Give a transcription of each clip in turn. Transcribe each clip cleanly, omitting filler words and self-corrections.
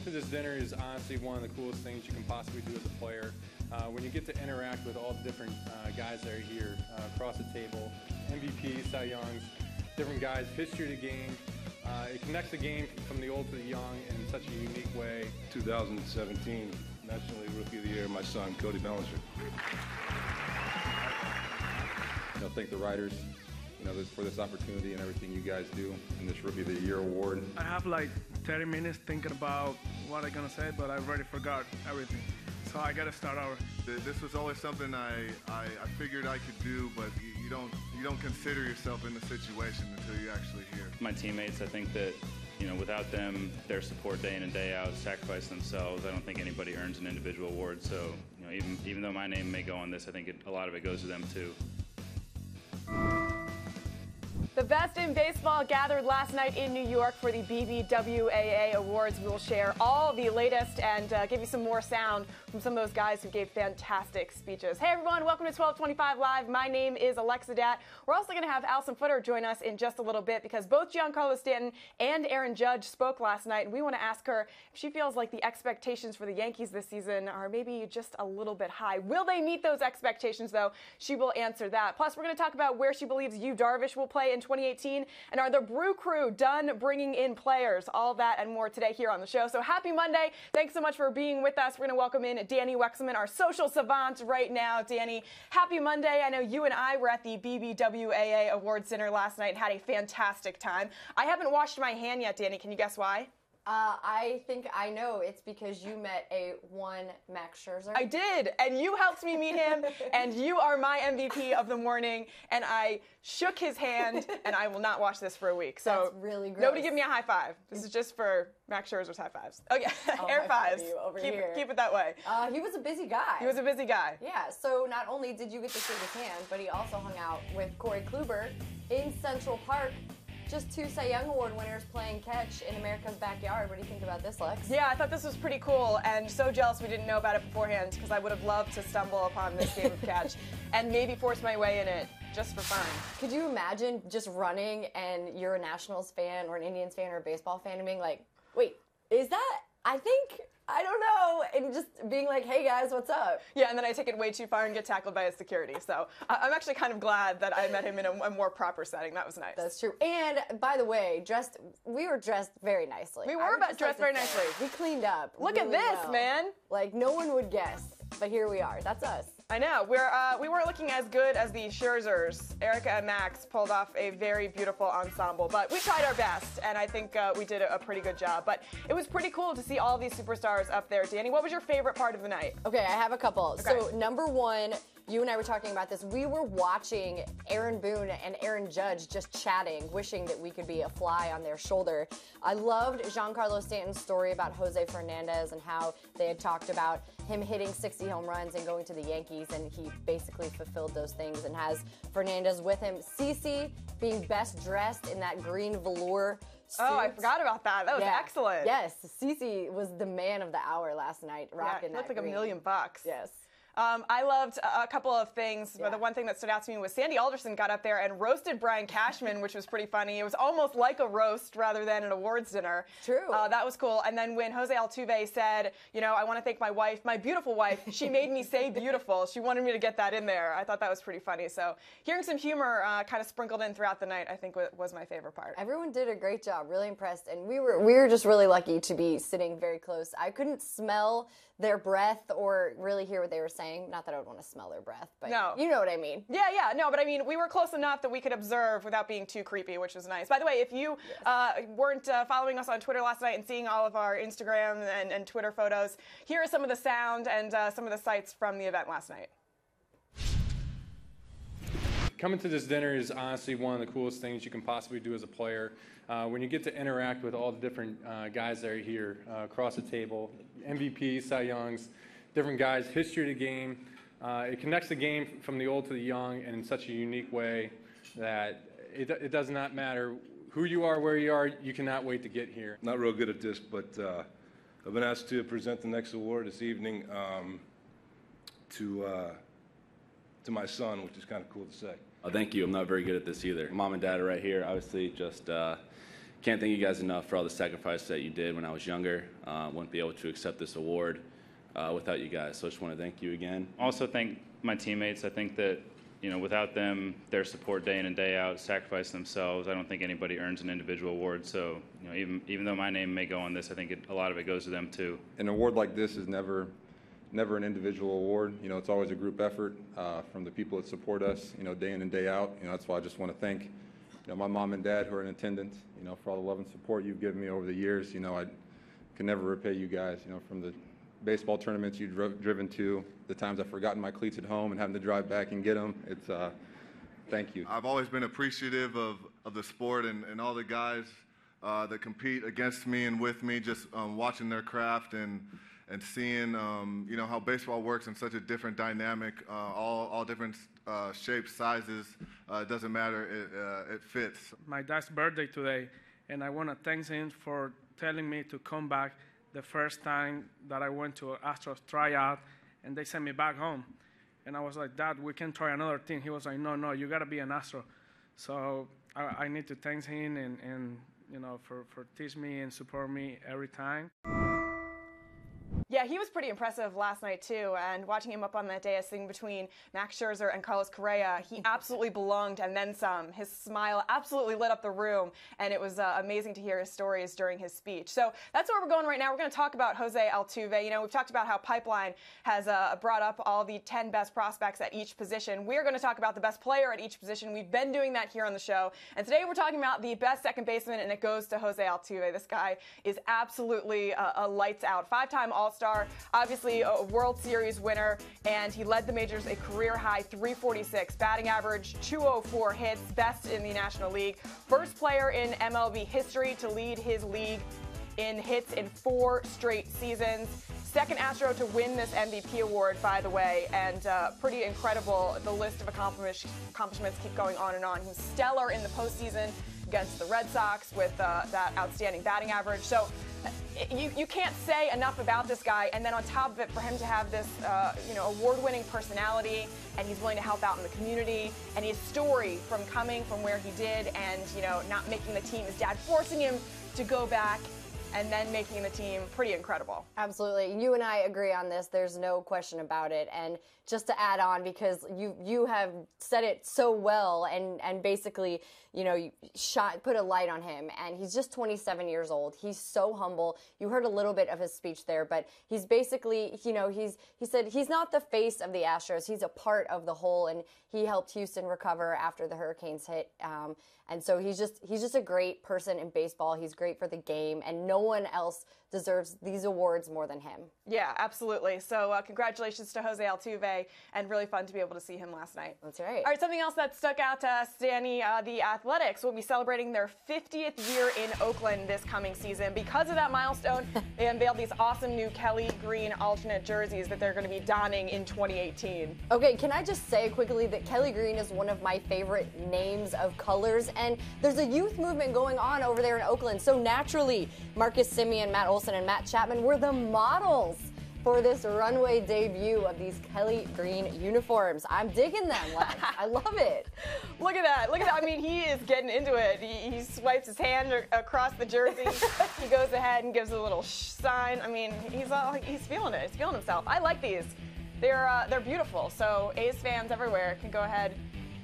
Coming to this dinner is honestly one of the coolest things you can possibly do as a player. When you get to interact with all the different guys that are here across the table, MVP, Cy Youngs, different guys, history of the game. It connects the game from the old to the young in such a unique way. 2017 National League Rookie of the Year, my son, Cody Bellinger. I thank the writers, for this opportunity and everything you guys do in this Rookie of the Year award. I have like 30 minutes thinking about what I'm gonna say, but I already forgot everything. So I gotta start over. This was always something I figured I could do, but you don't consider yourself in the situation until you're actually here. My teammates, I think that, without them, their support day in and day out, sacrifice themselves, I don't think anybody earns an individual award. So, even though my name may go on this, I think a lot of it goes to them too. The best in baseball gathered last night in New York for the BBWAA Awards. We will share all the latest and give you some more sound from some of those guys who gave fantastic speeches. Hey everyone, welcome to 1225 Live. My name is Alexa Datt. We're also going to have Alyson Footer join us in just a little bit because both Giancarlo Stanton and Aaron Judge spoke last night, and we want to ask her if she feels like the expectations for the Yankees this season are maybe just a little bit high. Will they meet those expectations, though? She will answer that. Plus, we're going to talk about where she believes Darvish will play in 2018, and are the Brew Crew done bringing in players? All that and more today here on the show. So happy Monday. Thanks so much for being with us. We're going to welcome in Dani Wexelman, our social savant right now. Dani, happy Monday. I know you and I were at the BBWAA Awards Dinner last night and had a fantastic time. I haven't washed my hand yet, Dani. Can you guess why? I think I know. It's because you met one Max Scherzer. I did, and you helped me meet him, and you are my MVP of the morning, and I shook his hand, and I will not wash this for a week. So that's really gross. Nobody give me a high five. This is just for Max Scherzer's high fives. Okay, air fives. Keep it that way. He was a busy guy. He was a busy guy. Yeah, so not only did you get to shake his hand, but he also hung out with Corey Kluber in Central Park. Just two Cy Young Award winners playing catch in America's backyard. What do you think about this, Lex? Yeah, I thought this was pretty cool, and so jealous we didn't know about it beforehand because I would have loved to stumble upon this game of catch and maybe force my way in it just for fun. Could you imagine just running and you're a Nationals fan or an Indians fan or a baseball fan and being like, wait, is that, I don't know, and just being like, hey guys, what's up? Yeah, and then I take it way too far and get tackled by a security. So I'm actually kind of glad that I met him in a more proper setting. That was nice. That's true. And by the way, we were dressed very nicely. We were dressed very nicely. We cleaned up. Look at this, man. Like no one would guess, but here we are. That's us. I know. We weren't looking as good as the Scherzers. Erica and Max pulled off a very beautiful ensemble, but we tried our best, and I think we did a pretty good job. But it was pretty cool to see all these superstars up there. Dani, what was your favorite part of the night? Okay, I have a couple. Okay. So number one, you and I were talking about this. We were watching Aaron Boone and Aaron Judge just chatting, wishing that we could be a fly on their shoulder. I loved Giancarlo Stanton's story about Jose Fernandez and how they had talked about him hitting 60 home runs and going to the Yankees, and he basically fulfilled those things and has Fernandez with him. CeCe being best dressed in that green velour suit. Oh, I forgot about that. That was excellent. Yes, CeCe was the man of the hour last night, rocking it looked that like green. $1 million. Yes. I loved a couple of things, but the one thing that stood out to me was Sandy Alderson got up there and roasted Brian Cashman, which was pretty funny. It was almost like a roast rather than an awards dinner. True. That was cool. And then when Jose Altuve said, I want to thank my wife, my beautiful wife, she made me say beautiful. She wanted me to get that in there. I thought that was pretty funny. So hearing some humor kind of sprinkled in throughout the night, I think was my favorite part. Everyone did a great job. Really impressed. And we were just really lucky to be sitting very close. I couldn't smell their breath or really hear what they were saying. Not that I would want to smell their breath, but you know what I mean. Yeah, no, but I mean, we were close enough that we could observe without being too creepy, which was nice. By the way, if you weren't following us on Twitter last night and seeing all of our Instagram and Twitter photos, here is some of the sound and some of the sights from the event last night. Coming to this dinner is honestly one of the coolest things you can possibly do as a player. When you get to interact with all the different guys that are here across the table, MVP, Cy Youngs, different guys, history of the game. It connects the game from the old to the young and in such a unique way that it does not matter who you are, where you are, you cannot wait to get here. Not real good at this, but I've been asked to present the next award this evening to my son, which is kind of cool to say. Thank you. I'm not very good at this either. Mom and Dad are right here. Obviously, just can't thank you guys enough for all the sacrifice that you did when I was younger. Wouldn't be able to accept this award without you guys. So I just want to thank you again. Also thank my teammates. I think that, without them, their support day in and day out, sacrifice themselves, I don't think anybody earns an individual award. So, even though my name may go on this, I think a lot of it goes to them too. An award like this is never an individual award. It's always a group effort from the people that support us, day in and day out. That's why I just want to thank, my mom and dad who are in attendance, for all the love and support you've given me over the years. I can never repay you guys, from the baseball tournaments you've driven to, the times I've forgotten my cleats at home and having to drive back and get them. It's thank you. I've always been appreciative of the sport and all the guys that compete against me and with me, just watching their craft and seeing how baseball works in such a different dynamic, all different shapes, sizes. It doesn't matter. It fits. My dad's birthday today, and I want to thank him for telling me to come back the first time that I went to Astros tryout, and they sent me back home. And I was like, Dad, we can try another team. He was like, no, you got to be an Astro. So I need to thank him and for teach me and support me every time. Yeah, he was pretty impressive last night, too, and watching him up on that dais thing between Max Scherzer and Carlos Correa, he absolutely belonged and then some. His smile absolutely lit up the room, and it was amazing to hear his stories during his speech. So that's where we're going right now. We're going to talk about Jose Altuve. We've talked about how Pipeline has brought up all the 10 best prospects at each position. We're going to talk about the best player at each position. We've been doing that here on the show, and today we're talking about the best second baseman, and it goes to Jose Altuve. This guy is absolutely a lights-out, five-time All-Star, obviously a World Series winner, and he led the majors a career-high 346, batting average 204 hits, best in the National League. First player in MLB history to lead his league in hits in 4 straight seasons. Second Astro to win this MVP award, by the way, and pretty incredible. The list of accomplishments keep going on and on. He's stellar in the postseason against the Red Sox with that outstanding batting average. So you can't say enough about this guy, and then on top of it, for him to have this award-winning personality, and he's willing to help out in the community, and his story from coming from where he did and not making the team, his dad forcing him to go back and then making the team, pretty incredible. Absolutely. You and I agree on this. There's no question about it. And just to add on, because you have said it so well and basically, you put a light on him. And he's just 27 years old. He's so humble. You heard a little bit of his speech there, but he's basically, he said he's not the face of the Astros. He's a part of the whole, and he helped Houston recover after the hurricanes hit. And so he's just a great person in baseball. He's great for the game, and no one else deserves these awards more than him. Yeah, absolutely. So congratulations to Jose Altuve, and really fun to be able to see him last night. That's right. All right, something else that stuck out to us, Dani, the Athletics will be celebrating their 50th year in Oakland this coming season. Because of that milestone, they unveiled these awesome new Kelly Green alternate jerseys that they're going to be donning in 2018. Okay, can I just say quickly that Kelly Green is one of my favorite names of colors, and there's a youth movement going on over there in Oakland. So naturally, Marcus Semien, Matt Olson, and Matt Chapman were the models for this runway debut of these Kelly Green uniforms. I'm digging them, Lex. I love it. Look at that. Look at that. I mean, he is getting into it. He swipes his hand across the jersey. He goes ahead and gives a little sign. I mean, he's feeling it. He's feeling himself. I like these. They're beautiful. So A's fans everywhere can go ahead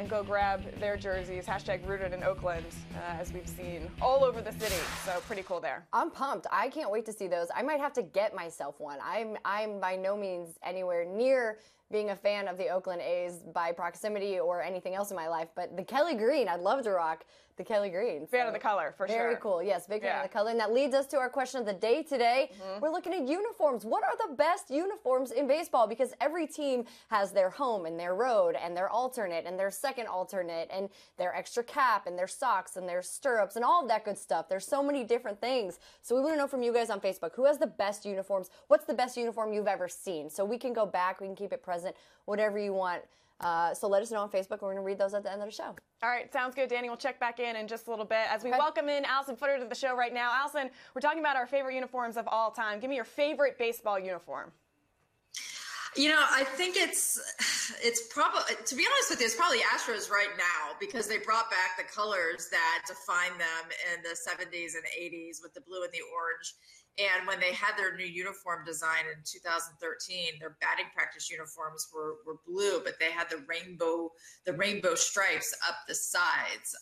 and go grab their jerseys, #rooted in Oakland, as we've seen all over the city. So pretty cool there. I'm pumped. I can't wait to see those. I might have to get myself one. I'm by no means anywhere near being a fan of the Oakland A's by proximity or anything else in my life, but the Kelly Green, I'd love to rock the Kelly Green. Fan of the color, for sure. Very cool. Yes, big fan of the color. And that leads us to our question of the day today. We're looking at uniforms. What are the best uniforms in baseball? Because every team has their home and their road and their alternate and their second alternate and their extra cap and their socks and their stirrups and all of that good stuff. There's so many different things. So we want to know from you guys on Facebook, who has the best uniforms? What's the best uniform you've ever seen? So we can go back, we can keep it present, whatever you want. So let us know on Facebook. We're going to read those at the end of the show. All right, sounds good, Dani. We'll check back in just a little bit as we welcome in Alyson Footer to the show right now. Alyson, we're talking about our favorite uniforms of all time. Give me your favorite baseball uniform. I think it's probably, to be honest with you, it's probably Astros right now because they brought back the colors that defined them in the 70s and 80s with the blue and the orange. And when they had their new uniform design in 2013, their batting practice uniforms were blue, but they had the rainbow stripes up the sides,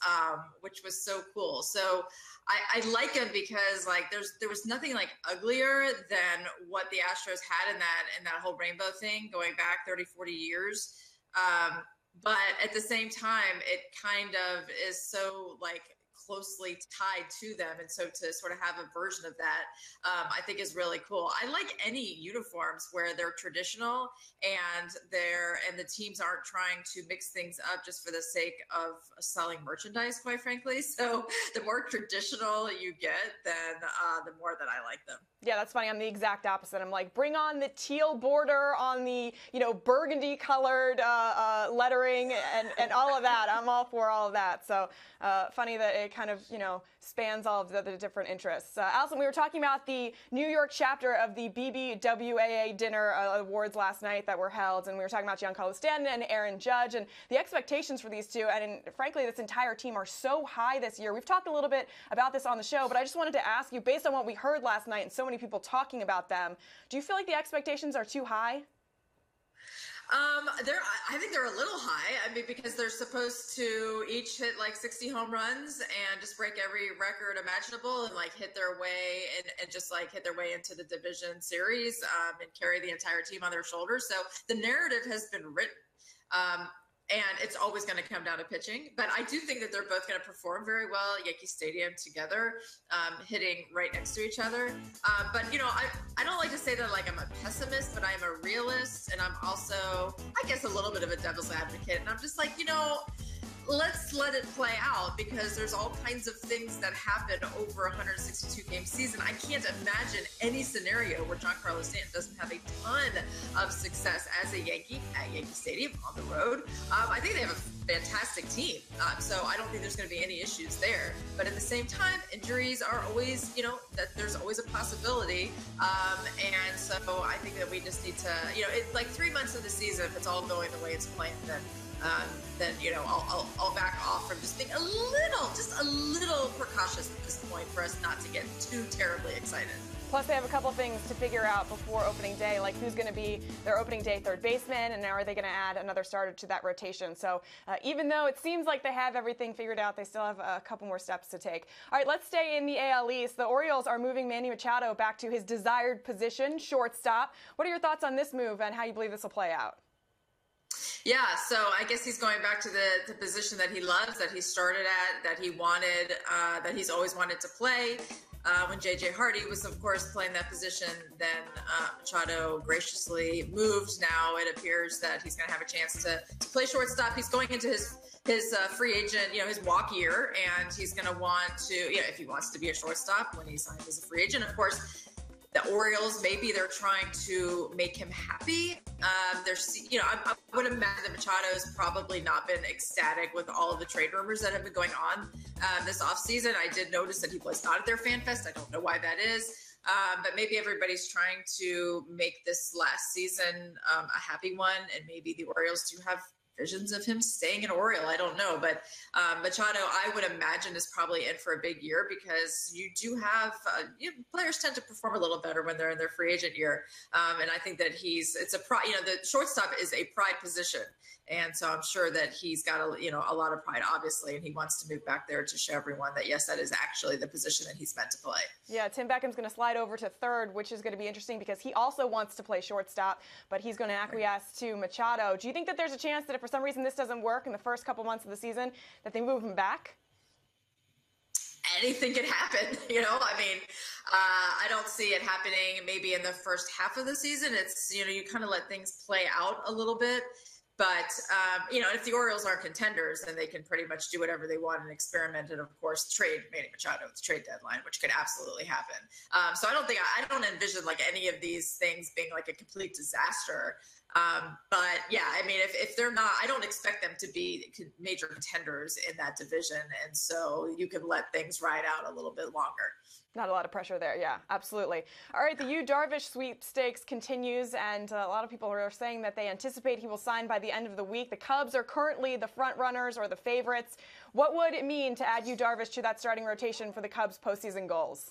which was so cool. So I like them because like there was nothing like uglier than what the Astros had in that whole rainbow thing going back 30, 40 years. But at the same time, it kind of is so like closely tied to them, and so to sort of have a version of that I think is really cool. I like any uniforms where they're traditional and the teams aren't trying to mix things up just for the sake of selling merchandise, quite frankly. So the more traditional you get, then the more that I like them. Yeah, that's funny. I'm the exact opposite. I'm like, bring on the teal border on the, burgundy colored lettering and all of that. I'm all for all of that. So funny that it kind of, spans all of the different interests. Alyson, we were talking about the New York chapter of the BBWAA Dinner awards last night that were held, and we were talking about Giancarlo Stanton and Aaron Judge, and the expectations for these two, and frankly, this entire team are so high this year. We've talked a little bit about this on the show, but I just wanted to ask you, based on what we heard last night and so many people talking about them, do you feel like the expectations are too high? I think they're a little high. I mean, because they're supposed to each hit like 60 home runs and just break every record imaginable and like hit their way and just like hit their way into the division series and carry the entire team on their shoulders. So the narrative has been written. And it's always going to come down to pitching. But I do think that they're both going to perform very well at Yankee Stadium together, hitting right next to each other. But, I don't like to say that like I'm a pessimist, but I'm a realist. And I'm also, I guess, a little bit of a devil's advocate. And I'm just like, let's let it play out because there's all kinds of things that happen over a 162-game season. I can't imagine any scenario where Giancarlo Stanton doesn't have a ton of success as a Yankee at Yankee Stadium on the road. I think they have a fantastic team, so I don't think there's going to be any issues there. But at the same time, injuries are always, that there's always a possibility. And so I think that we just need to, it's like 3 months of the season, if it's all going the way it's planned, then I'll back off from just being a little precautious at this point for us not to get too terribly excited. Plus, they have a couple things to figure out before opening day, like who's going to be their opening day third baseman, and are they going to add another starter to that rotation. So even though it seems like they have everything figured out, they still have a couple more steps to take. All right, let's stay in the AL East. The Orioles are moving Manny Machado back to his desired position, shortstop. What are your thoughts on this move and how you believe this will play out? Yeah, so I guess he's going back to the position that he loves, that he started at, that he wanted, that he's always wanted to play. When J.J. Hardy was, of course, playing that position, then Machado graciously moved. Now it appears that he's going to have a chance to play shortstop. He's going into his free agent, his walk year, and he's going to want to, if he wants to be a shortstop when he signs as a free agent, of course. The Orioles, maybe they're trying to make him happy. I would imagine that Machado has probably not been ecstatic with all of the trade rumors that have been going on this offseason. I did notice that he was not at their fan fest. I don't know why that is. But maybe everybody's trying to make this last season a happy one, and maybe the Orioles do have visions of him staying an Oriole. I don't know, but Machado, I would imagine, is probably in for a big year because you do have players tend to perform a little better when they're in their free agent year, and I think that it's a pride. The shortstop is a pride position, and so I'm sure that he's got a lot of pride, obviously, and he wants to move back there to show everyone that yes, that is actually the position that he's meant to play. Yeah, Tim Beckham's going to slide over to third, which is going to be interesting because he also wants to play shortstop, but he's going to acquiesce to Machado. Do you think that there's a chance that if for some reason this doesn't work in the first couple months of the season, that they move him back? Anything could happen, I don't see it happening maybe in the first half of the season. It's, you kind of let things play out a little bit. But, if the Orioles aren't contenders, then they can pretty much do whatever they want and experiment and, of course, trade Manny Machado at the trade deadline, which could absolutely happen. So I don't envision like any of these things being like a complete disaster. But yeah, I mean, if they're not, I don't expect them to be major contenders in that division. And so you can let things ride out a little bit longer. Not a lot of pressure there. Yeah, absolutely. All right, the Darvish sweepstakes continues, and a lot of people are saying that they anticipate he will sign by the end of the week. The Cubs are currently the front runners or the favorites. What would it mean to add Darvish to that starting rotation for the Cubs' postseason goals?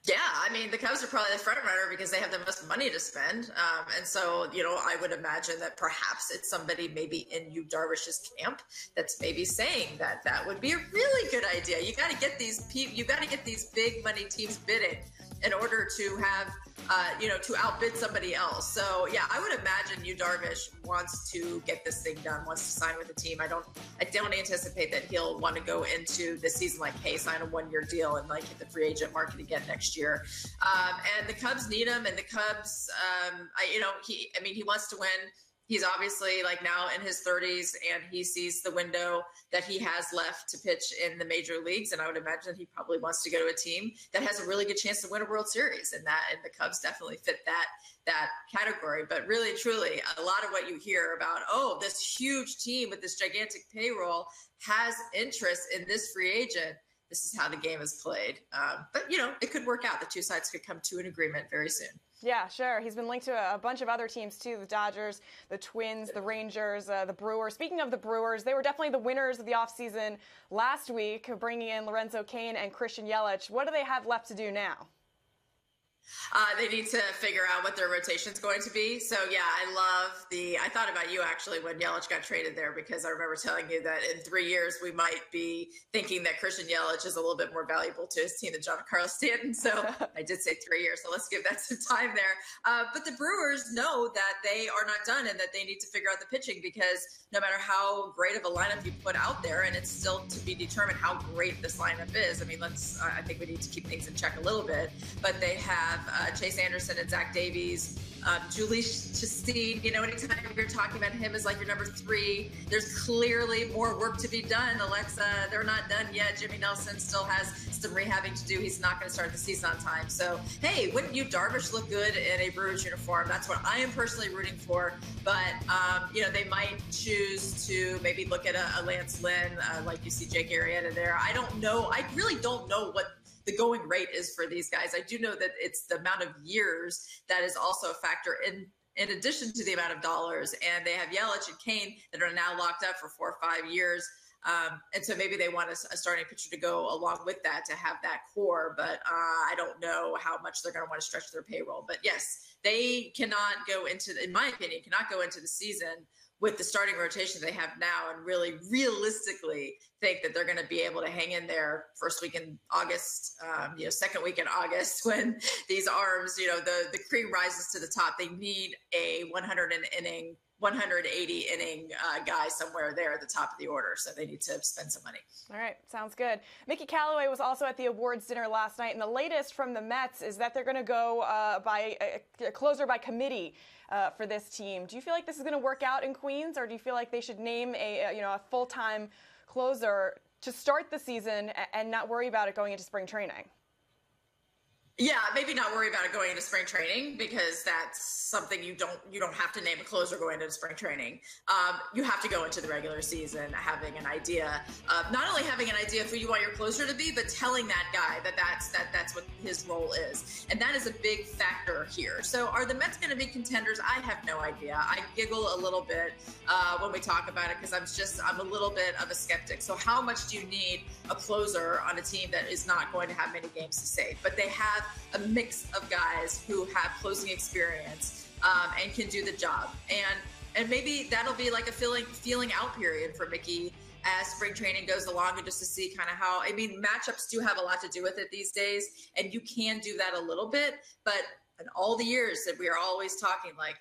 Yeah, I mean, the Cubs are probably the front runner because they have the most money to spend. And so, I would imagine that perhaps it's somebody maybe in Darvish's camp that's maybe saying that that would be a really good idea. You got to get these big money teams bidding in order to have, to outbid somebody else. So yeah, I would imagine Darvish wants to get this thing done, wants to sign with the team. I don't anticipate that he'll want to go into the season like, hey, sign a 1-year deal and like hit the free agent market again next year. And the Cubs need him, and the Cubs, he wants to win. He's obviously like now in his 30s, and he sees the window that he has left to pitch in the major leagues. And I would imagine he probably wants to go to a team that has a really good chance to win a World Series, and the Cubs definitely fit that category. But really, truly, a lot of what you hear about, this huge team with this gigantic payroll has interest in this free agent. This is how the game is played. But it could work out. The two sides could come to an agreement very soon. Yeah, sure. He's been linked to a bunch of other teams, too. The Dodgers, the Twins, the Rangers, the Brewers. Speaking of the Brewers, they were definitely the winners of the offseason last week, bringing in Lorenzo Cain and Christian Yelich. What do they have left to do now? They need to figure out what their rotation is going to be. So, yeah, I thought about you actually when Yelich got traded there, because I remember telling you that in 3 years we might be thinking that Christian Yelich is a little bit more valuable to his team than Giancarlo Stanton. So I did say 3 years, so let's give that some time there. But the Brewers know that they are not done and that they need to figure out the pitching, because no matter how great of a lineup you put out there, and it's still to be determined how great this lineup is. I mean, I think we need to keep things in check a little bit, but they have Chase Anderson and Zach Davies, Julie Chastain. Anytime you're talking about him as like your number 3, there's clearly more work to be done. Alexa, they're not done yet. Jimmy Nelson still has some rehabbing to do. He's not going to start the season on time. So, hey, wouldn't Darvish look good in a Brewers uniform? That's what I am personally rooting for. But, they might choose to maybe look at a Lance Lynn, like you see Jake Arrieta there. I don't know. I really don't know what the going rate is for these guys. I do know that it's the amount of years that is also a factor in addition to the amount of dollars. And they have Yelich and Cain that are now locked up for 4 or 5 years. And so maybe they want a starting pitcher to go along with that to have that core. But I don't know how much they're going to want to stretch their payroll. But yes, they cannot go into, in my opinion, the season with the starting rotation they have now and really realistically think that they're going to be able to hang in there first week in August, second week in August, when these arms, the cream rises to the top. They need a 180 inning guy somewhere there at the top of the order. So they need to spend some money. All right. Sounds good. Mickey Callaway was also at the awards dinner last night. And the latest from the Mets is that they're going to go by a closer by committee for this team. Do you feel like this is going to work out in Queens, or do you feel like they should name a full-time closer to start the season and not worry about it going into spring training? Yeah, maybe not worry about it going into spring training, because that's something you don't have to name a closer going into spring training. You have to go into the regular season having an idea of not only having an idea of who you want your closer to be, but telling that guy that's what his role is. And that is a big factor here. So are the Mets going to be contenders? I have no idea. I giggle a little bit when we talk about it, because I'm a little bit of a skeptic. So how much do you need a closer on a team that is not going to have many games to save? But they have a mix of guys who have closing experience and can do the job. And maybe that'll be like a feeling out period for Mickey as spring training goes along, and just to see kind of how, matchups do have a lot to do with it these days, and you can do that a little bit. But in all the years that we are always talking, like,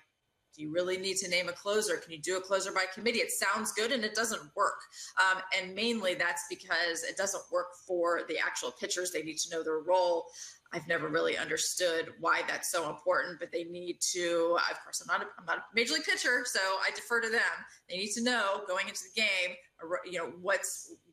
do you really need to name a closer? Can you do a closer by committee? It sounds good, and it doesn't work. And mainly that's because it doesn't work for the actual pitchers. They need to know their role. I've never really understood why that's so important, but they need to, of course, I'm not a major league pitcher, so I defer to them. They need to know going into the game,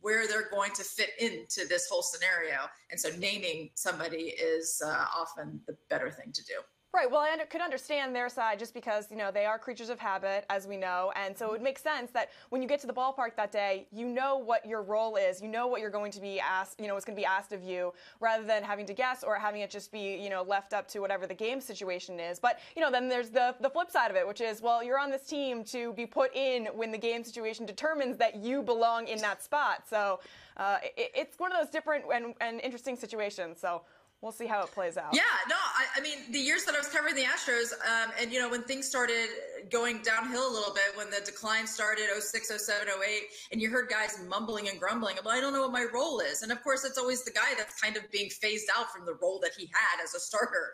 where they're going to fit into this whole scenario. And so naming somebody is often the better thing to do. Right. Well, I could understand their side just because, they are creatures of habit, as we know. And so it makes sense that when you get to the ballpark that day, you know what your role is. You know what you're going to be asked, what's going to be asked of you, rather than having to guess or having it just be, left up to whatever the game situation is. But, then there's the flip side of it, which is, well, you're on this team to be put in when the game situation determines that you belong in that spot. So it's one of those different and interesting situations. So we'll see how it plays out. Yeah, no, I mean, the years that I was covering the Astros, and, when things started going downhill a little bit, when the decline started, 06, 07, 08, and you heard guys mumbling and grumbling, well, I don't know what my role is. And, of course, it's always the guy that's kind of being phased out from the role that he had as a starter.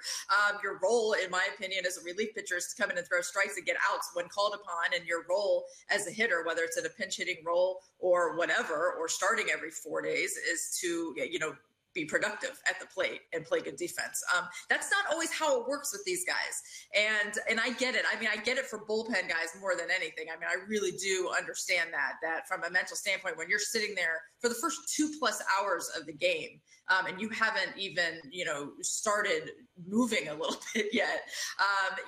Your role, in my opinion, as a relief pitcher is to come in and throw strikes and get outs when called upon, and your role as a hitter, whether it's in a pinch-hitting role or whatever, or starting every 4 days, is to, be productive at the plate and play good defense. That's not always how it works with these guys. And I get it. I mean, I get it for bullpen guys more than anything. I mean, I really do understand that from a mental standpoint, when you're sitting there for the first 2+ hours of the game, and you haven't even, started moving a little bit yet,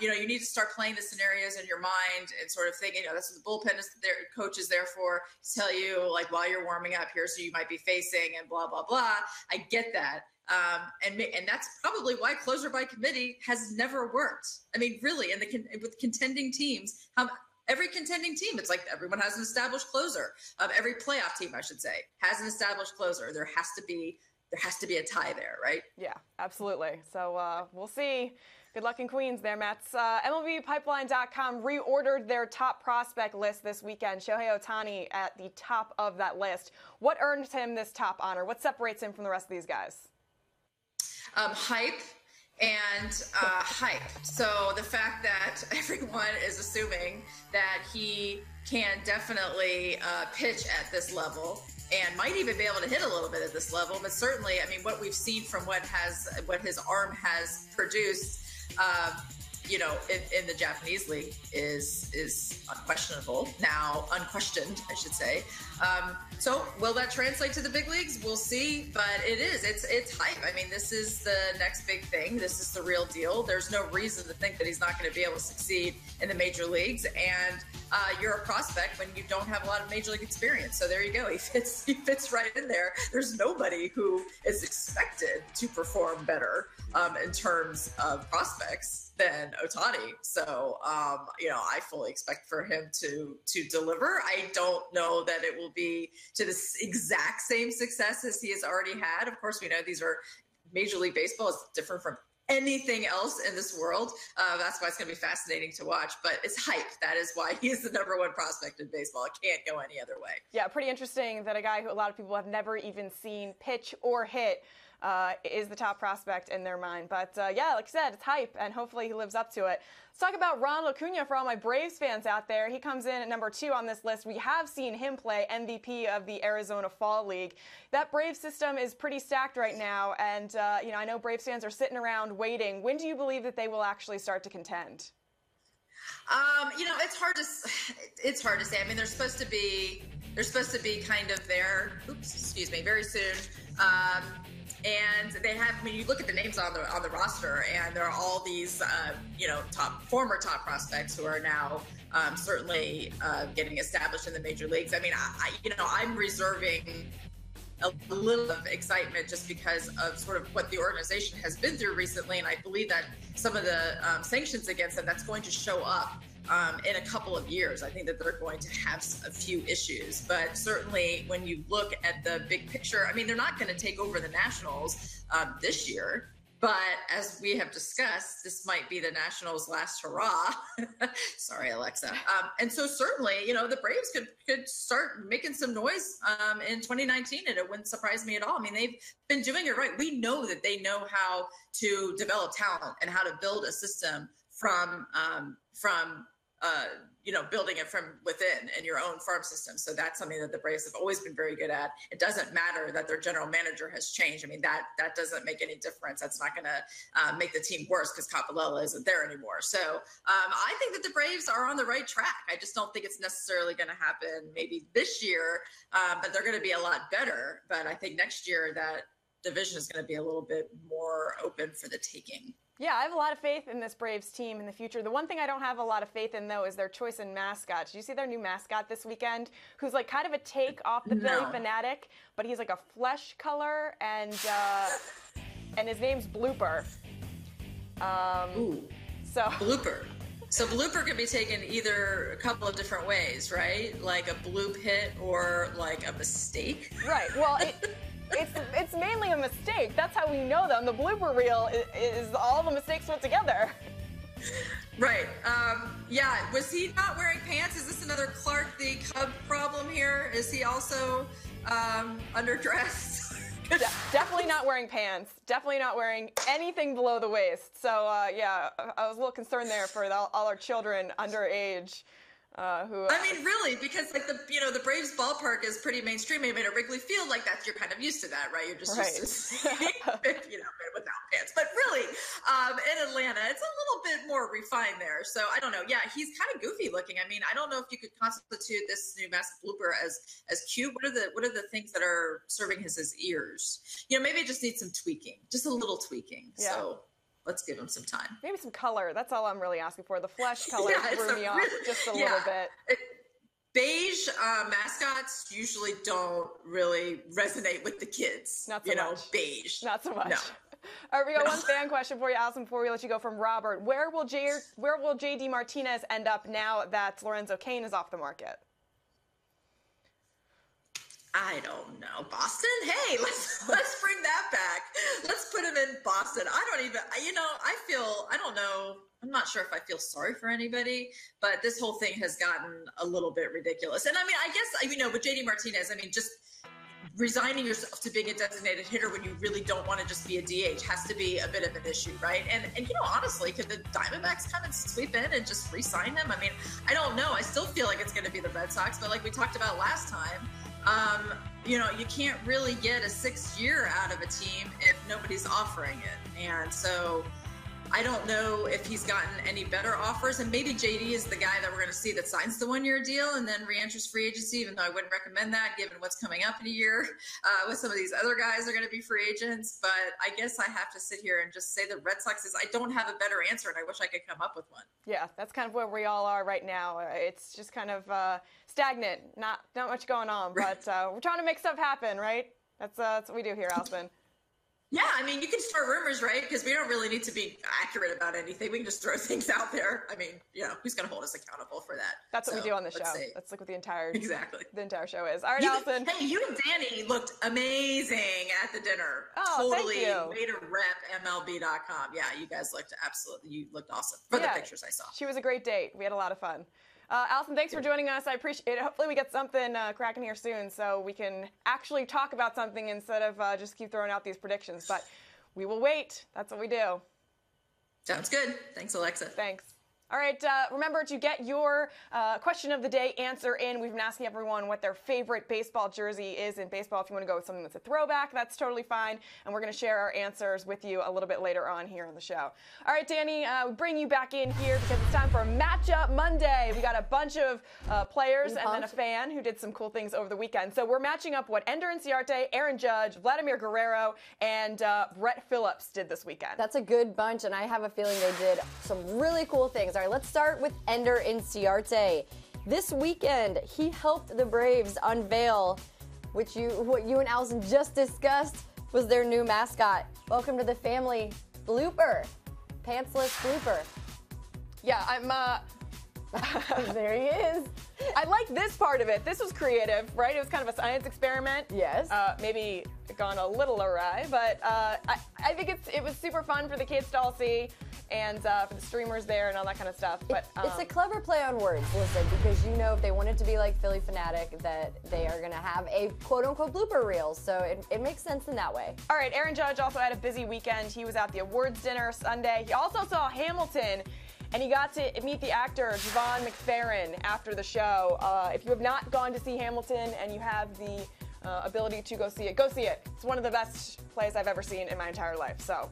you need to start playing the scenarios in your mind and sort of thinking, that's what the bullpen is there, coach is there for, to tell you, like, while you're warming up, here's who you might be facing and blah, blah, blah. I get that. And that's probably why closer by committee has never worked. I mean, really, with contending teams, every contending team, it's like everyone has an established closer. Every playoff team, I should say, has an established closer. There has to be a tie there, right? Yeah, absolutely. So we'll see. Good luck in Queens there, Mets. MLBpipeline.com reordered their top prospect list this weekend. Shohei Ohtani at the top of that list. What earns him this top honor? What separates him from the rest of these guys? Hype and hype. So the fact that everyone is assuming that he can definitely pitch at this level and might even be able to hit a little bit at this level, but certainly, I mean, what we've seen from what his arm has produced, in the Japanese league is unquestionable. Now, unquestioned, I should say. So will that translate to the big leagues? We'll see, but it's hype. I mean, this is the next big thing. This is the real deal. There's no reason to think that he's not going to be able to succeed in the major leagues. And you're a prospect when you don't have a lot of major league experience. So there you go. He fits right in there. There's nobody who is expected to perform better in terms of prospects than Ohtani. So, I fully expect for him to deliver. I don't know that it will be to the exact same success as he has already had. Of course, we know these are Major League Baseball is different from anything else in this world. That's why it's going to be fascinating to watch. But it's hype. That is why he is the #1 prospect in baseball. It can't go any other way. Yeah, pretty interesting that a guy who a lot of people have never even seen pitch or hit is the top prospect in their mind. But yeah, like I said, it's hype, and hopefully he lives up to it. Let's talk about Ronald Acuna for all my Braves fans out there. He comes in at #2 on this list. We have seen him play MVP of the Arizona Fall League. That Braves system is pretty stacked right now, and I know Braves fans are sitting around waiting. When do you believe that they will actually start to contend? It's hard to say. I mean, they're supposed to be kind of there. Very soon. And they have, you look at the names on the roster, and there are all these, former top prospects who are now certainly getting established in the major leagues. I mean, I'm reserving a little of excitement just because of sort of what the organization has been through recently, and I believe that some of the sanctions against them, that's going to show up in a couple of years. I think that they're going to have a few issues, but certainly when you look at the big picture, I mean, they're not going to take over the Nationals this year, but as we have discussed, this might be the Nationals' last hurrah. Sorry, Alexa. And so certainly, the Braves could start making some noise in 2019, and it wouldn't surprise me at all. I mean, they've been doing it right. We know that they know how to develop talent and how to build a system from building it from within in your own farm system. So that's something that the Braves have always been very good at. It doesn't matter that their general manager has changed. I mean, that doesn't make any difference. That's not going to make the team worse because Capalella isn't there anymore. So I think that the Braves are on the right track. I just don't think it's necessarily going to happen maybe this year, but they're going to be a lot better. But I think next year that division is going to be a little bit more open for the taking. Yeah, I have a lot of faith in this Braves team in the future. The one thing I don't have a lot of faith in, though, is their choice in mascot. Did you see their new mascot this weekend? Who's like kind of a take off the Philly Fanatic, but he's like a flesh color, and his name's Blooper. Ooh. So Blooper. So Blooper can be taken either a couple of different ways, right? Like a bloop hit or like a mistake. Right. Well, it's mainly a mistake. That's how we know them. The blooper reel is all the mistakes put together. Right. Yeah. Was he not wearing pants? Is this another Clark the Cub problem here? Is he also underdressed? Definitely not wearing pants. Definitely not wearing anything below the waist. So yeah, I was a little concerned there for all our children underage. Who? I mean, really, because like the Braves ballpark is pretty mainstream. I mean, at Wrigley Field, like that, you're kind of used to that, right? You're just used to seeing, without pants. But really, in Atlanta, it's a little bit more refined there. So I don't know. Yeah, he's kind of goofy looking. I mean, I don't know if you could constitute this new mask Blooper as cute. What are the things that are serving his ears? Maybe it just needs some tweaking, just a little tweaking. Yeah. So let's give him some time. Maybe some color. That's all I'm really asking for. The flesh color threw me off just a little bit. Beige mascots usually don't really resonate with the kids. Not so much. Beige. Not so much. No. All right, we got one fan question for you, Alyson, before we let you go, from Robert. Where will JD Martinez end up now that Lorenzo Cain is off the market? I don't know. Boston? Hey, let's bring that back. Let's put him in Boston. I don't know. I'm not sure if I feel sorry for anybody, but this whole thing has gotten a little bit ridiculous. And I mean, I guess, with JD Martinez, just resigning yourself to being a designated hitter when you really don't want to just be a DH has to be a bit of an issue, right? And honestly, could the Diamondbacks come and sweep in and just re-sign him? I mean, I don't know. I still feel like it's going to be the Red Sox, but like we talked about last time, you can't really get a 6th year out of a team if nobody's offering it. And so I don't know if he's gotten any better offers, and maybe JD is the guy that we're going to see that signs the 1-year deal and then re-enters free agency, even though I wouldn't recommend that given what's coming up in a year with some of these other guys are going to be free agents. But I guess I have to sit here and just say the Red Sox I don't have a better answer, and I wish I could come up with one. Yeah, that's kind of where we all are right now. It's just kind of stagnant, not much going on, but we're trying to make stuff happen, right? That's what we do here, Alyson. Yeah, I mean, you can start rumors, right? Because we don't really need to be accurate about anything. We can just throw things out there. I mean, who's going to hold us accountable for that? That's what we do on the show. That's like what the entire show is. All right, Alyson. Hey, you and Dani looked amazing at the dinner. Oh, totally. Thank you. Way to rep MLB.com. Yeah, you guys you looked awesome for the pictures I saw. She was a great date. We had a lot of fun. Alyson, thanks for joining us. I appreciate it. Hopefully we get something cracking here soon so we can actually talk about something instead of just keep throwing out these predictions. But we will wait. That's what we do. Sounds good. Thanks, Alexa. Thanks. All right, remember to get your question of the day answer in. We've been asking everyone what their favorite baseball jersey is in baseball. If you want to go with something that's a throwback, that's totally fine. And we're going to share our answers with you a little bit later on here on the show. All right, Dani, we bring you back in here because it's time for Matchup Monday. We got a bunch of players and then a fan who did some cool things over the weekend. So we're matching up what Ender Inciarte, Aaron Judge, Vladimir Guerrero, and Brett Phillips did this weekend. That's a good bunch, and I have a feeling they did some really cool things. All right, let's start with Ender Inciarte. This weekend, he helped the Braves unveil what you and Alyson just discussed was their new mascot. Welcome to the family, Blooper. Pantsless Blooper. Yeah, I'm there he is. I like this part of it. This was creative, right? It was kind of a science experiment. Yes. Maybe gone a little awry, but I think it was super fun for the kids to all see, and for the streamers there and all that kind of stuff. But it's a clever play on words, listen, because if they want it to be like Philly Fanatic, that they are going to have a quote-unquote blooper reel, so it makes sense in that way. All right, Aaron Judge also had a busy weekend. He was at the awards dinner Sunday. He also saw Hamilton, and he got to meet the actor Javon McFerrin after the show. If you have not gone to see Hamilton and you have the ability to go see it, go see it. It's one of the best plays I've ever seen in my entire life. So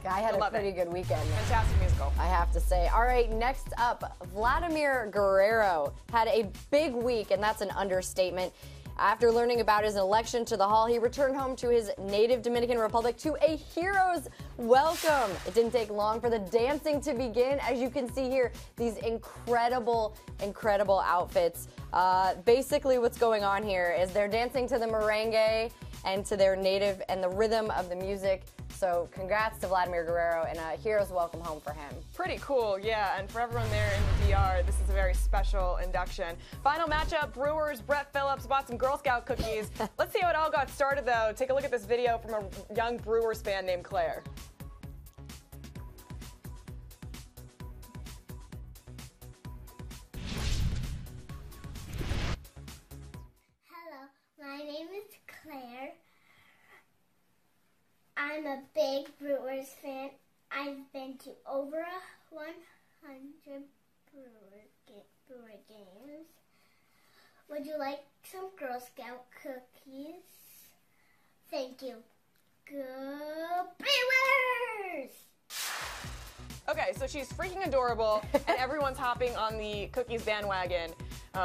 I had a pretty good weekend. Fantastic musical, I have to say. All right, next up, Vladimir Guerrero had a big week, and that's an understatement. After learning about his election to the Hall, he returned home to his native Dominican Republic to a hero's welcome. It didn't take long for the dancing to begin. As you can see here, these incredible outfits. Basically what's going on here is they're dancing to the merengue and to their native and the rhythm of the music. So congrats to Vladimir Guerrero and a hero's welcome home for him. Pretty cool, yeah. And for everyone there in the DR, this is a very special induction. Final matchup, Brewers, Brett Phillips bought some Girl Scout cookies. Let's see how it all got started, though. Take a look at this video from a young Brewers fan named Claire. Hello, my name is Claire. I'm a big Brewers fan. I've been to over 100 Brewer games. Would you like some Girl Scout cookies? Thank you. Go Brewers! Okay, so she's freaking adorable, and everyone's hopping on the cookies bandwagon.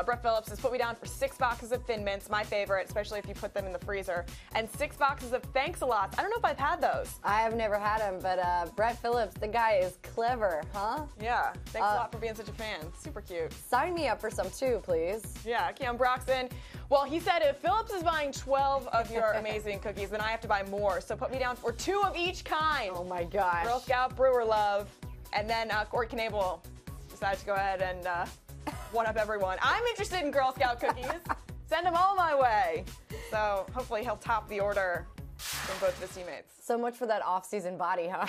Brett Phillips has put me down for 6 boxes of Thin Mints, my favorite, especially if you put them in the freezer, and 6 boxes of Thanks-a-Lots. I don't know if I've had those. I have never had them, but Brett Phillips, the guy is clever, huh? Yeah, thanks a lot for being such a fan. Super cute. Sign me up for some too, please. Yeah, Keon Broxton. Well, he said if Phillips is buying 12 of your amazing cookies, then I have to buy more. So put me down for 2 of each kind. Oh my gosh. Girl Scout, Brewer love. And then Corey Knable decided to go ahead and one up everyone. I'm interested in Girl Scout cookies. Send them all my way. So hopefully he'll top the order from both of his teammates. So much for that off-season body, huh?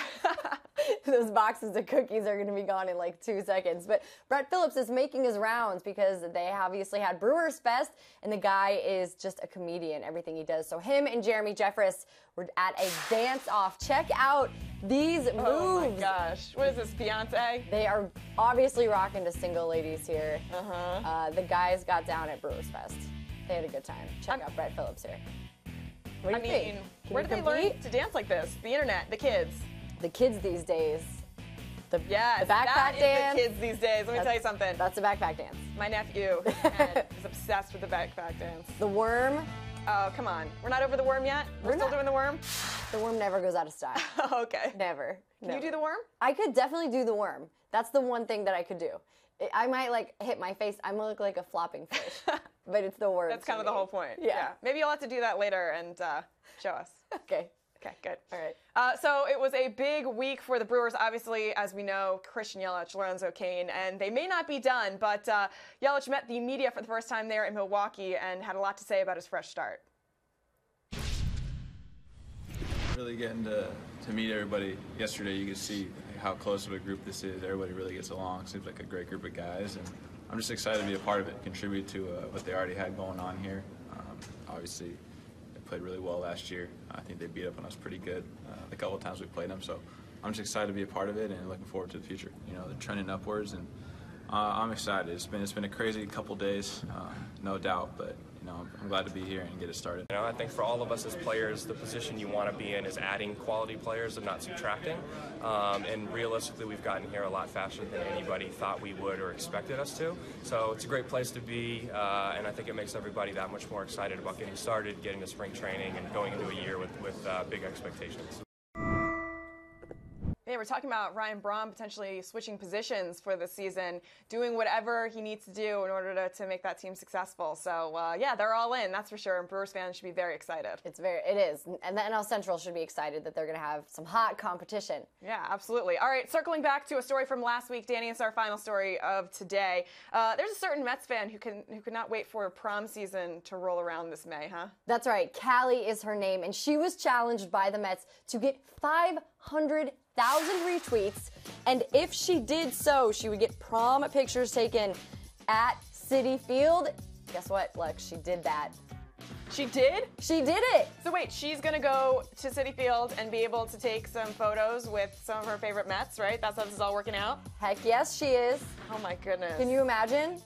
Those boxes of cookies are going to be gone in like 2 seconds. But Brett Phillips is making his rounds because they obviously had Brewers Fest, and the guy is just a comedian, everything he does. So him and Jeremy Jeffress were at a dance-off. Check out these moves. Oh my gosh. What is this, Beyonce? They are obviously rocking to single ladies here. The guys got down at Brewers Fest. They had a good time. Check out Brett Phillips here. What do you think? Where did they learn to dance like this? The internet, the kids. The kids these days. Yes, the backpack that dance. Is the kids these days. Let me tell you something. That's the backpack dance. My nephew is obsessed with the backpack dance. The worm. Oh, come on. We're not over the worm yet? We're still doing the worm? The worm never goes out of style. Okay. Never. Can you do the worm? I could definitely do the worm. That's the one thing that I could do. I might like hit my face. I'm gonna look like a flopping fish. But it's the worm. That's kind of the whole point. Yeah. Maybe you'll have to do that later and show us. Okay. Okay, good. All right. So it was a big week for the Brewers. Obviously, as we know, Christian Yelich, Lorenzo Cain, and they may not be done, but Yelich met the media for the first time there in Milwaukee and had a lot to say about his fresh start. Really getting to meet everybody yesterday. You could see how close of a group this is. Everybody really gets along. Seems like a great group of guys, and I'm just excited to be a part of it, contribute to what they already had going on here. Obviously, they played really well last year. I think they beat up on us pretty good the couple of times we played them. So I'm just excited to be a part of it and looking forward to the future. You know, they're trending upwards, and I'm excited. It's been a crazy couple days, no doubt, but you know, I'm glad to be here and get it started. You know, I think for all of us as players, the position you want to be in is adding quality players and not subtracting. And realistically, we've gotten here a lot faster than anybody thought we would or expected us to. So it's a great place to be, and I think it makes everybody that much more excited about getting started, getting to spring training, and going into a year with big expectations. Yeah, we're talking about Ryan Braun potentially switching positions for the season, doing whatever he needs to do in order to make that team successful. So, yeah, they're all in, that's for sure, and Brewers fans should be very excited. It is, and the NL Central should be excited that they're going to have some hot competition. Yeah, absolutely. All right, circling back to a story from last week, Dani, it's our final story of today. There's a certain Mets fan who could not wait for prom season to roll around this May, huh? That's right. Callie is her name, and she was challenged by the Mets to get 500,000 retweets, and if she did so, she would get prom pictures taken at Citi Field. Guess what, Lex? She did that. She did? She did it! So wait, she's gonna go to Citi Field and be able to take some photos with some of her favorite Mets, right? That's how this is all working out? Heck yes, she is. Oh my goodness. Can you imagine?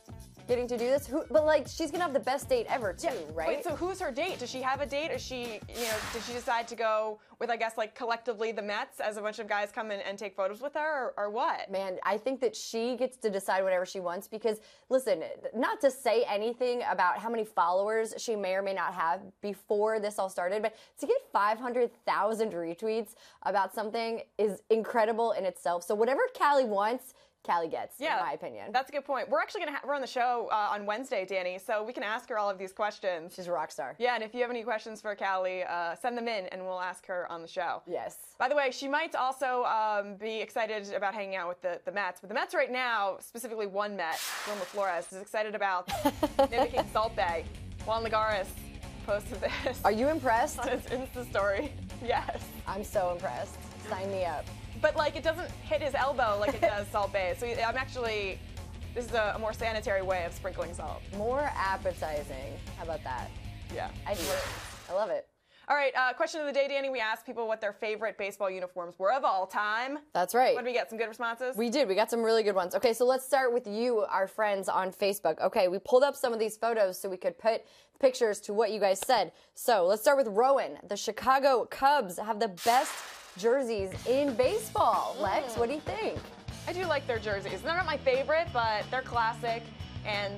getting to do this. But like, she's gonna have the best date ever too, right? Wait, so who's her date? Does she have a date? Is she, did she decide to go with, I guess, like collectively the Mets as a bunch of guys come in and take photos with her, or what? Man, I think that she gets to decide whatever she wants because, listen, not to say anything about how many followers she may or may not have before this all started, but to get 500,000 retweets about something is incredible in itself. So whatever Callie wants, Callie gets, in my opinion. That's a good point. We're actually going to run the show on Wednesday, Dani, so we can ask her all of these questions. She's a rock star. Yeah, and if you have any questions for Callie, send them in, and we'll ask her on the show. Yes. By the way, she might also be excited about hanging out with the Mets. But the Mets right now, specifically one Met, Wilmer Flores, is excited about mimicking Salt Bae. Juan Lagares posted this. Are you impressed? On his Insta story. Yes. I'm so impressed. Sign me up. But, like, it doesn't hit his elbow like it does Salt Bae. So this is a more sanitary way of sprinkling salt. More appetizing. How about that? Yeah. I love it. All right, question of the day, Dani. We asked people what their favorite baseball uniforms were of all time. That's right. What did we get? Some good responses? We did. We got some really good ones. Okay, so let's start with you, our friends on Facebook. Okay, we pulled up some of these photos so we could put pictures to what you guys said. So let's start with Rowan. The Chicago Cubs have the best jerseys in baseball. Lex, what do you think? I do like their jerseys. They're not my favorite, but they're classic. And,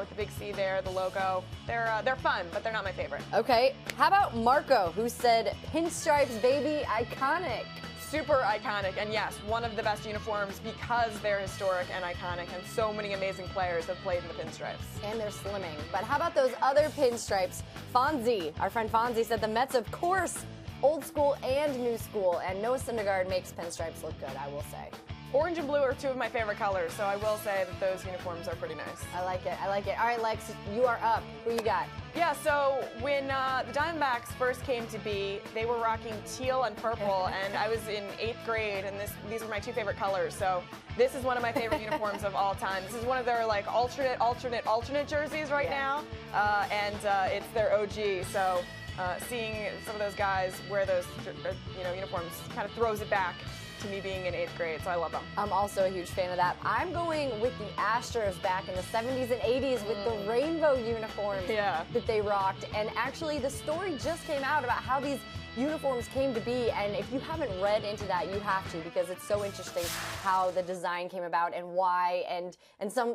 with the big C there, the logo, they're fun, but they're not my favorite. Okay, how about Marco, who said, pinstripes, baby, iconic. Super iconic, and yes, one of the best uniforms because they're historic and iconic, and so many amazing players have played in the pinstripes. And they're slimming. But how about those other pinstripes? Fonzie, our friend Fonzie, said the Mets, of course, old school and new school, and Noah Syndergaard makes pinstripes look good, I will say. Orange and blue are two of my favorite colors, so I will say that those uniforms are pretty nice. I like it. All right, Lex, you are up. Who you got? Yeah, so when the Diamondbacks first came to be, they were rocking teal and purple, and I was in 8th grade, and these were my two favorite colors. So this is one of my favorite uniforms of all time. This is one of their like alternate jerseys right now, and it's their OG. So seeing some of those guys wear those uniforms kind of throws it back to me being in 8th grade, so I love them. I'm also a huge fan of that. I'm going with the Astros back in the 70s and 80s with the rainbow uniforms that they rocked. And actually, the story just came out about how these uniforms came to be, and if you haven't read into that, you have to, because it's so interesting how the design came about and why, and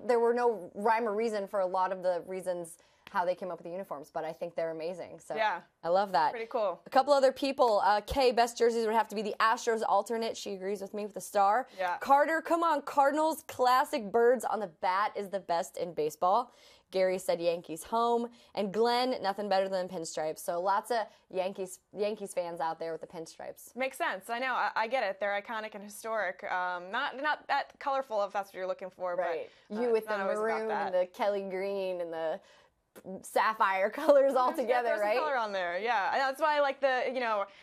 there were no rhyme or reason for a lot of the reasons how they came up with the uniforms, but I think they're amazing. So yeah, I love that. Pretty cool. A couple other people. Kay, best jerseys would have to be the Astros alternate. She agrees with me with the star. Yeah. Carter, come on, Cardinals classic birds on the bat is the best in baseball. Gary said Yankees home, and Glenn, nothing better than pinstripes. So lots of Yankees fans out there with the pinstripes. Makes sense. I know. I get it. They're iconic and historic. Not that colorful if that's what you're looking for. Right. But, you with the maroon and the Kelly green and the sapphire colors all together, right? Some color on there, yeah. That's why I like the,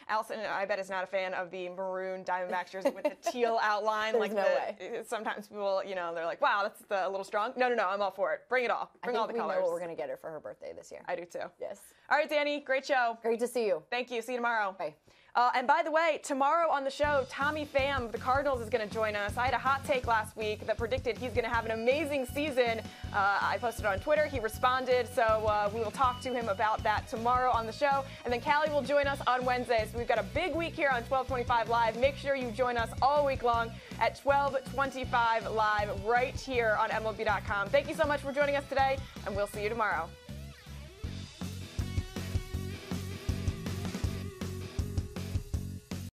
Alyson, I bet is not a fan of the maroon Diamondbacks jersey with the teal outline. There's no way. Sometimes people, they're like, wow, that's a little strong. No, I'm all for it. Bring it all. Bring all the colors. I think we know what we're going to get her for her birthday this year. I do too. Yes. All right, Dani, great show. Great to see you. Thank you. See you tomorrow. Bye. And by the way, tomorrow on the show, Tommy Pham of the Cardinals is going to join us. I had a hot take last week that predicted he's going to have an amazing season. I posted on Twitter. He responded. So we will talk to him about that tomorrow on the show. And then Callie will join us on Wednesday. So we've got a big week here on 1225 Live. Make sure you join us all week long at 1225 Live right here on MLB.com. Thank you so much for joining us today, and we'll see you tomorrow.